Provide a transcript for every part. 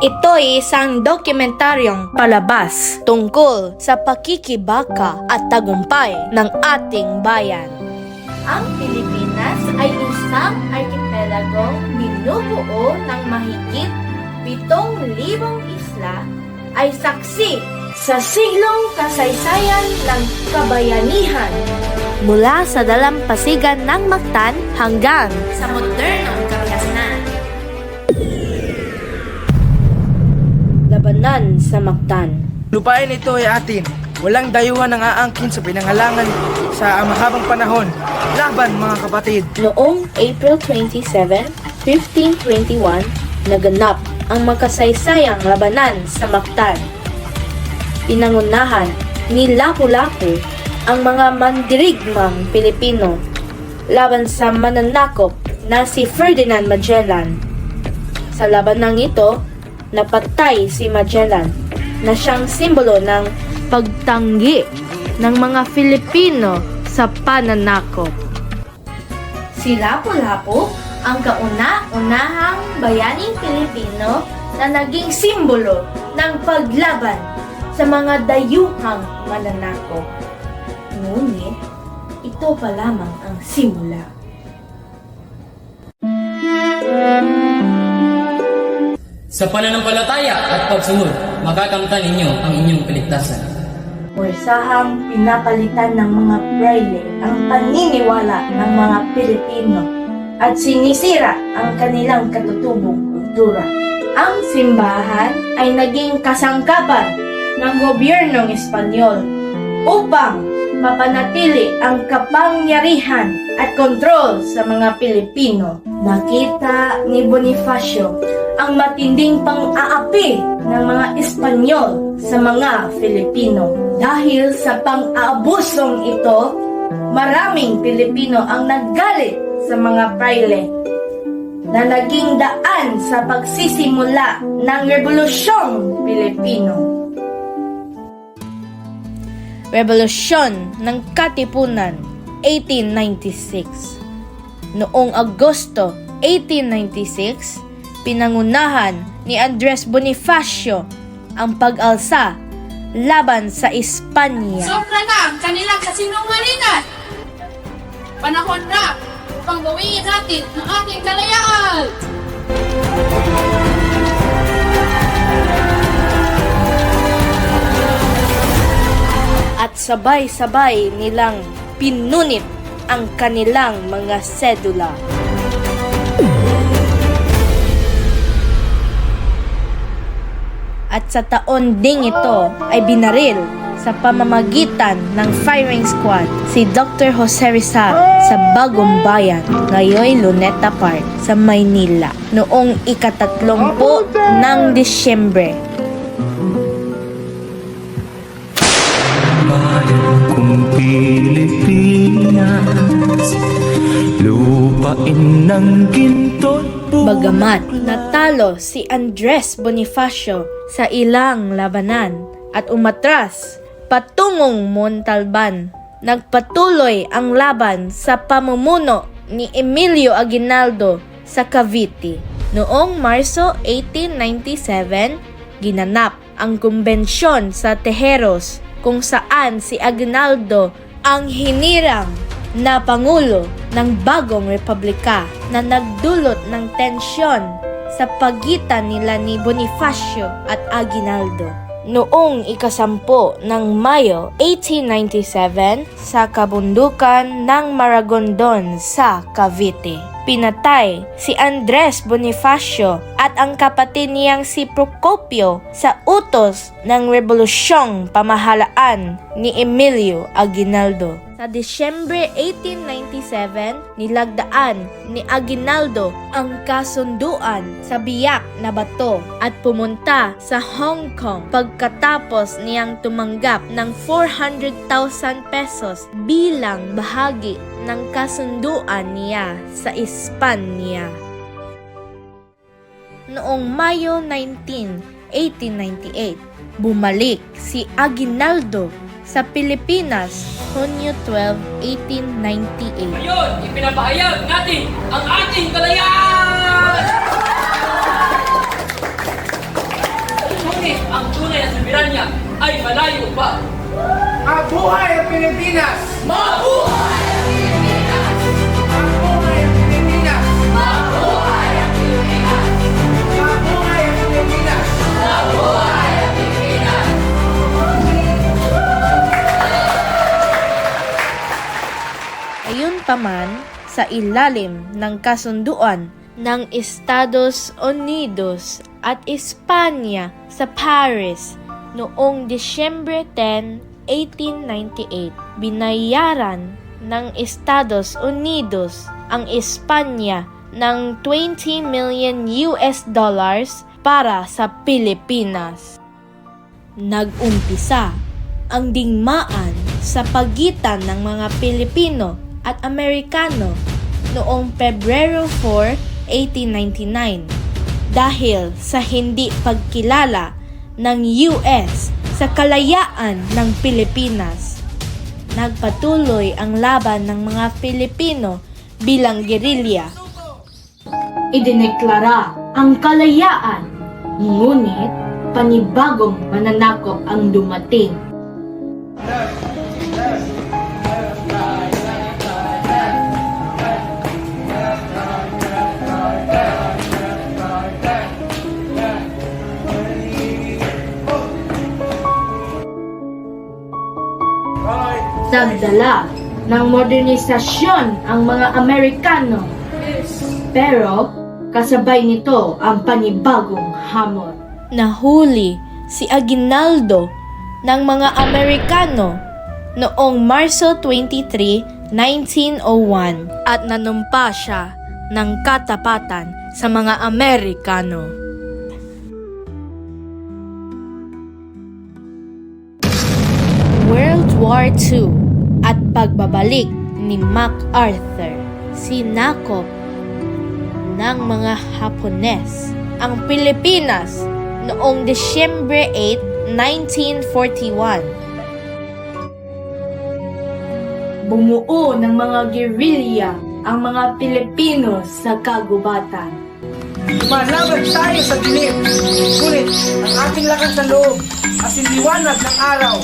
Ito'y isang dokumentaryong palabas tungkol sa pakikibaka at tagumpay ng ating bayan. Ang Pilipinas ay isang arkipelagong binubuo ng mahigit 7,000 isla ay saksi sa siglong kasaysayan ng kabayanihan. Mula sa dalampasigan ng Mactan hanggang sa modernong Pangasinan. Labanan sa Mactan. Lupain ito ay atin. Walang dayuhan ang aangkin sa pinanghalangan sa mahabang panahon. Laban, mga kapatid! Noong April 27, 1521, naganap ang makasaysayang labanan sa Mactan. Pinangunahan ni Lapu-Lapu ang mga mandirigmang Pilipino laban sa mananakop na si Ferdinand Magellan. Sa labanang ito, napatay si Magellan na siyang simbolo ng pagtanggi ng mga Filipino sa pananakop. Si Lapu-Lapu ang kauna-unahang bayaning Pilipino na naging simbolo ng paglaban sa mga dayuhang mananakop. Ngunit, ito pa lamang ang simula. Sa pananampalataya at pagsunod, makakamtan ninyo ang inyong kaligtasan. Puwersahang pinapalitan ng mga prayle ang paniniwala ng mga Pilipino at sinisira ang kanilang katutubong kultura. Ang simbahan ay naging kasangkapan ng gobyernong Espanyol upang mapanatili ang kapangyarihan at kontrol sa mga Pilipino. Nakita ni Bonifacio ang matinding pang-aapi ng mga Espanyol sa mga Filipino. Dahil sa pang-aabusong ito, maraming Pilipino ang naggalit sa mga prayle na naging daan sa pagsisimula ng Rebolusyong Pilipino. Revolusyon ng Katipunan, 1896. Noong Agosto 1896, pinangunahan ni Andres Bonifacio ang pag-alsa laban sa Espanya. Sobra na ang kanilang kasinungalingan! Panahon na upang bawiin natin ang ating kalayaan! At sabay-sabay nilang pinunit ang kanilang mga sedula. At sa taon ding ito ay binaril sa pamamagitan ng firing squad si Dr. Jose Rizal sa Bagong Bayan, ngayon Luneta Park sa Maynila noong ika-30 ng Disyembre. Bayan kong Pilipinas, lupain ng ginto. Bagamat natalo si Andres Bonifacio sa ilang labanan at umatras patungong Montalban, nagpatuloy ang laban sa pamumuno ni Emilio Aguinaldo sa Cavite. Noong Marso 1897, ginanap ang kumbensyon sa Tejeros kung saan si Aguinaldo ang hinirang na pangulo ng bagong republika na nagdulot ng tensyon sa pagitan nila ni Bonifacio at Aguinaldo. Noong ika-10 ng Mayo 1897 sa kabundukan ng Maragondon sa Cavite, pinatay si Andres Bonifacio at ang kapatid niyang si Procopio sa utos ng revolusyong pamahalaan ni Emilio Aguinaldo. Sa Disyembre 1897, nilagdaan ni Aguinaldo ang kasunduan sa Biak na Bato at pumunta sa Hong Kong pagkatapos niyang tumanggap ng 400,000 pesos bilang bahagi ng kasunduan niya sa Espanya. Noong Mayo 19, 1898, bumalik si Aguinaldo sa Pilipinas, Hunyo 12, 1898. Ngayon, ipinapahayag natin ang ating kalayaan! Ngunit ang tunay na soberanya ay malayo pa. Mabuhay ang Pilipinas! Mabuhay! Mabuhay ang Pilipinas! Mabuhay ang Pilipinas! Mabuhay ang Pilipinas! Mabuhay ang Pilipinas! Gayunpaman, sa ilalim ng kasunduan ng Estados Unidos at Espanya sa Paris noong Disyembre 10, 1898, binayaran ng Estados Unidos ang Espanya ng 20 million US dollars para sa Pilipinas. Nag-umpisa ang digmaan sa pagitan ng mga Pilipino at Amerikano noong Pebrero 4, 1899 dahil sa hindi pagkilala ng US sa kalayaan ng Pilipinas. Nagpatuloy ang laban ng mga Pilipino bilang gerilya. Idineklara ang kalayaan, ngunit panibagong mananakop ang dumating. Nagdala ng modernisasyon ang mga Amerikano, pero kasabay nito ang panibagong hamon. Nahuli si Aguinaldo ng mga Amerikano noong Marso 23, 1901 at nanumpa siya ng katapatan sa mga Amerikano. World War II at pagbabalik ni MacArthur, sinakop ng mga Hapones ang Pilipinas noong Disyembre 8, 1941. Bumuo ng mga gerilya ang mga Pilipino sa kagubatan. Lumalaban tayo sa dilim, ngunit ang ating lakas sa loob, asinliwanag ng araw,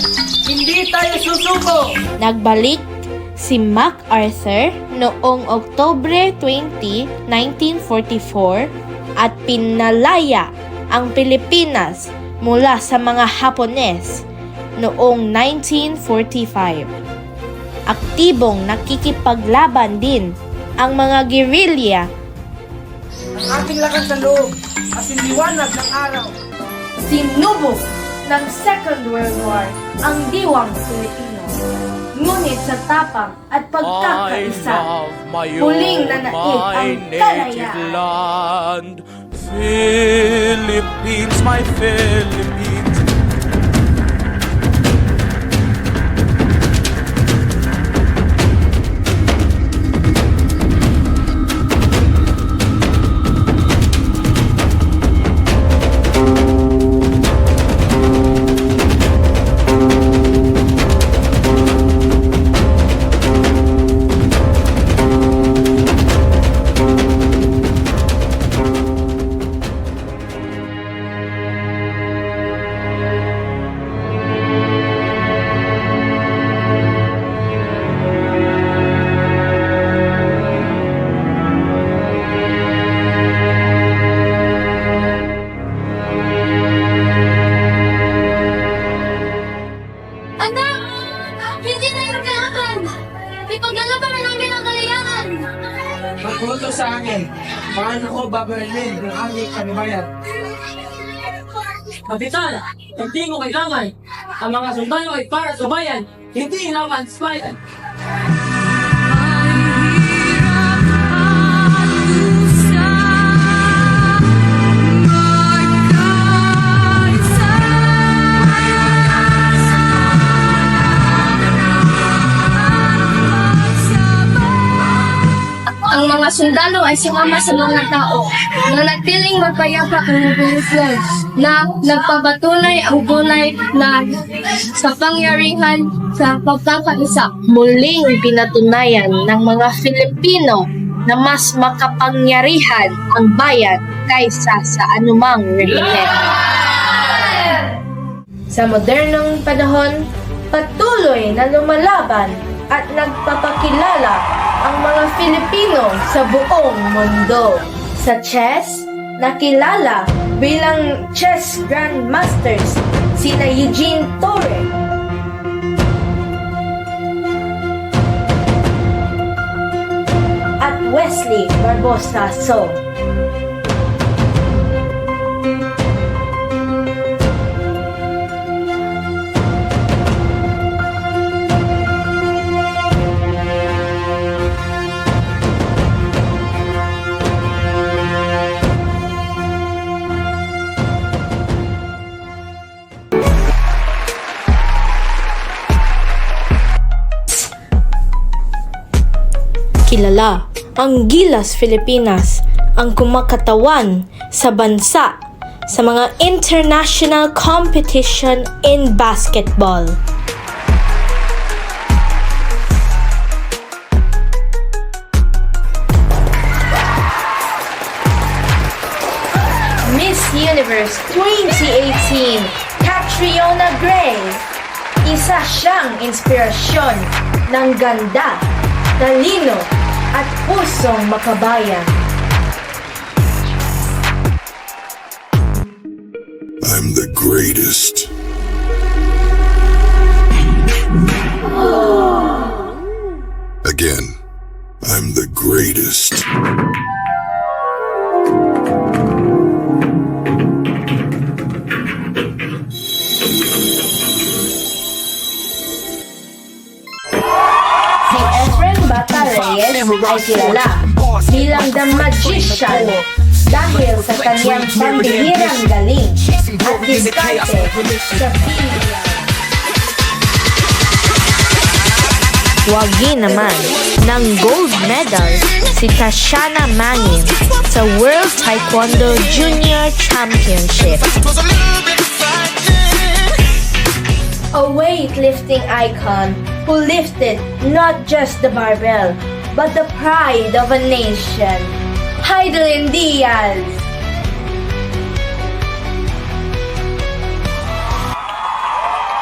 hindi tayo susuko! Nagbalik si MacArthur noong Oktubre 20, 1944 at pinalaya ang Pilipinas mula sa mga Hapones noong 1945. Aktibong nakikipaglaban din ang mga gerilya. Ang ating lakas sa loob, asinliwanag ng araw. Sinubok ng Second World War ang diwang Pilipino. Ngunit sa tapang at pagkakaisa, huling nanaig ang kalayaan. land. Philippines, my Philippines. Magpunto sa akin, paano ko babarilin ng aming kanubayan? Kapitan, hindi mo kailangan. Ang mga sundalo ay para sa bayan, hindi laban sa bayan. Ang mga sundalo ay sumama sa mga tao na nagtiling magpayapa ang revolusyon na nagpapatunay ang tunay na kapangyarihan sa pagkakaisa. Muling pinatunayan ng mga Filipino na mas makapangyarihan ang bayan kaysa sa anumang rehimen. Sa modernong panahon, patuloy na lumalaban at nagpapakilala ang mga Filipino sa buong mundo. Sa chess, nakilala bilang chess grandmasters sina Eugene Torre, at Wesley Barbosa So. Kilala ang Gilas Pilipinas, ang kumakatawan sa bansa sa mga international competition in basketball. Miss Universe 2018, Catriona Gray. Isa siyang inspirasyon ng ganda, talino, at pusong makabayan. I'm the greatest. Again, I'm the greatest. Si Efren Bata Reyes ay kilala bilang The Magician dahil sa kanyang pambihirang galing at diskarte sa bilya. Wagi naman ng gold medal si Tashana Mangin sa World Taekwondo Junior Championship. A weightlifting icon who lifted not just the barbell, but the pride of a nation, Heidelin Diaz.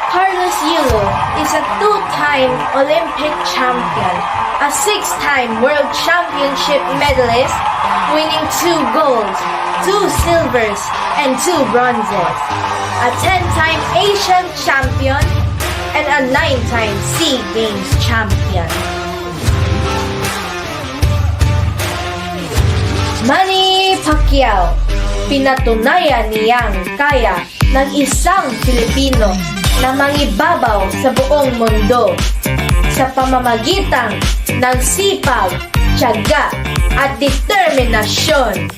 Carlos Yulo is a two-time Olympic champion, a six-time World Championship medalist, winning 2 golds, 2 silvers, and 2 bronzes, a 10-time Asian champion, and a 9-time SEA Games champion. Manny Pacquiao, pinatunayan niyang kaya ng isang Pilipino na mangibabaw sa buong mundo sa pamamagitan ng sipag, tiyaga at determinasyon.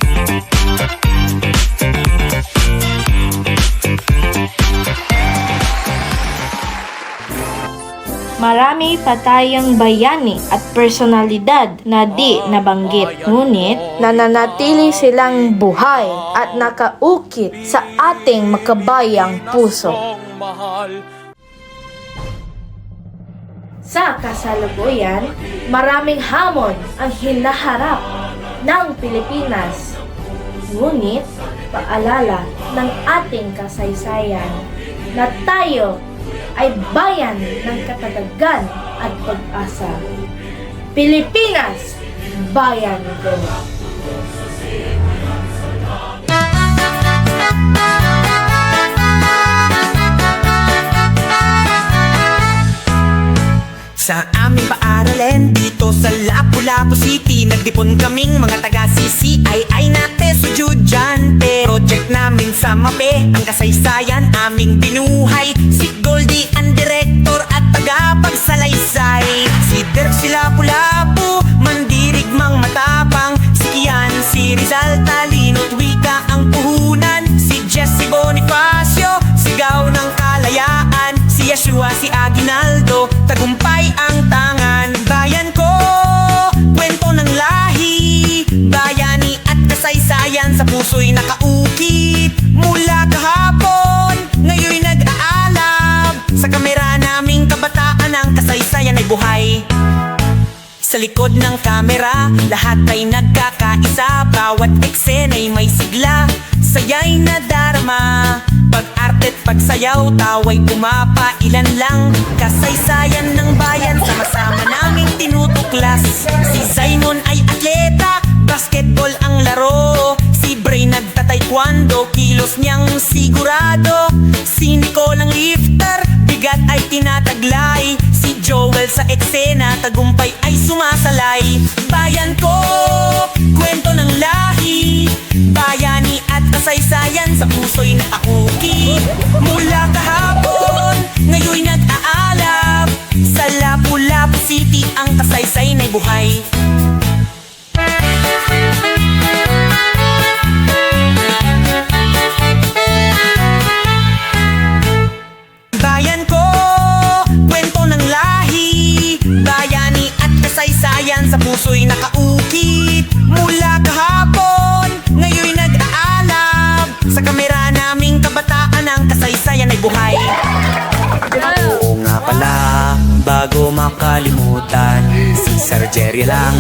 Marami pa tayong bayani at personalidad na di nabanggit, ngunit nananatili silang buhay at nakaukit sa ating makabayang puso. Mahal. Sa kasalukuyan, maraming hamon ang hinaharap ng Pilipinas. Ngunit, paalala ng ating kasaysayan na tayo ay bayan ng katatagan at pag-asa. Pilipinas, bayan ko! Sa aming paaralan dito sa Lapu-Lapu City, nagdipon kaming mga taga-CCII na estudyante. Project namin sa MAPE, ang kasaysayan aming binuhay. Si Goldie ang direktor at tagapagsalaysay. Si Dirk si Lapu-Lapu, mandirigmang matapang. Si Kian, si Rizal, talino't wika ang puhunan. Si Jesse Bonifacio, sigaw ng kalayaan. Si Yeshua, si Aguinaldo, tagumpay ang tangan. Bayan ko, kwento ng lahi, bayani at kasaysayan sa puso'y nakaukit. Mula kahapon, ngayon'y nag-aalab. Sa kamera naming kabataan, ang kasaysayan ay buhay. Sa likod ng kamera, lahat ay nagkakaisa. Bawat eksena'y may sigla, saya'y nadarama. Pag-arte Arte't pagsayaw, tawa'y pumapa, ilan lang kasaysayan ng bayan, sama-sama naming tinutuklas. Si Simon ay atleta, basketball ang laro. Si Bray nagta-taekwondo, kilos niyang sigurado. Si Nicole ang lifter, bigat ay tinataglay. Si Joel sa eksena, tagumpay ay sumasalay. Bayan ko, kwento ng lahi, bayani at kasaysayan sa puso'y nakaukit. Mula kahapon, ngayon'y nag-aalab, sa Lapu-Lapu City ang kasaysay na'y buhay. Bayan ko, kwento ng lahi, bayani at kasaysayan sa puso'y nakaukit. Mula kahapon, ngayon'y nag-aalab, sa kamera naming kabataan ang kasaysayan ay buhay. Oo nga pala, bago makalimutan, si Sir Jerry lang,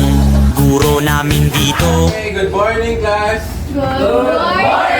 guro namin dito. Hey, good morning, class. Good morning!